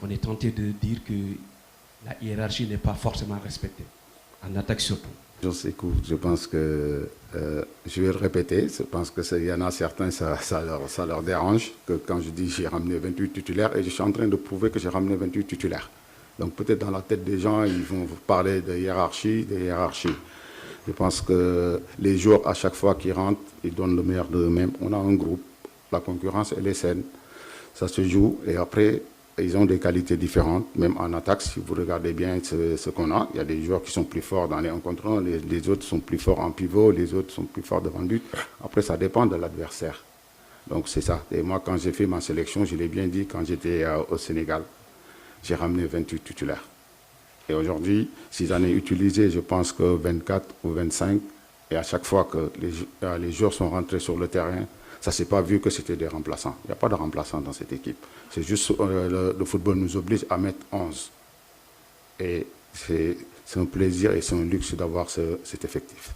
on est tenté de dire que la hiérarchie n'est pas forcément respectée, en attaque surtout. Je pense que, je vais le répéter, je pense qu'il y en a certains, ça leur dérange, que quand je dis j'ai ramené 28 titulaires, et je suis en train de prouver que j'ai ramené 28 titulaires. Donc peut-être dans la tête des gens, ils vont vous parler de hiérarchie, de hiérarchie. Je pense que les joueurs, à chaque fois qu'ils rentrent, ils donnent le meilleur d'eux-mêmes. On a un groupe, la concurrence, elle est saine, ça se joue, et après, ils ont des qualités différentes, même en attaque, si vous regardez bien ce qu'on a. Il y a des joueurs qui sont plus forts dans les 1 contre 1, les autres sont plus forts en pivot, les autres sont plus forts devant le but. Après, ça dépend de l'adversaire. Donc c'est ça. Et moi, quand j'ai fait ma sélection, je l'ai bien dit, quand j'étais au Sénégal, j'ai ramené 28 titulaires. Et aujourd'hui, si j'en ai utilisé, je pense que 24 ou 25, et à chaque fois que les joueurs sont rentrés sur le terrain, ça ne s'est pas vu que c'était des remplaçants. Il n'y a pas de remplaçants dans cette équipe. C'est juste le football nous oblige à mettre 11. Et c'est un plaisir et c'est un luxe d'avoir cet effectif.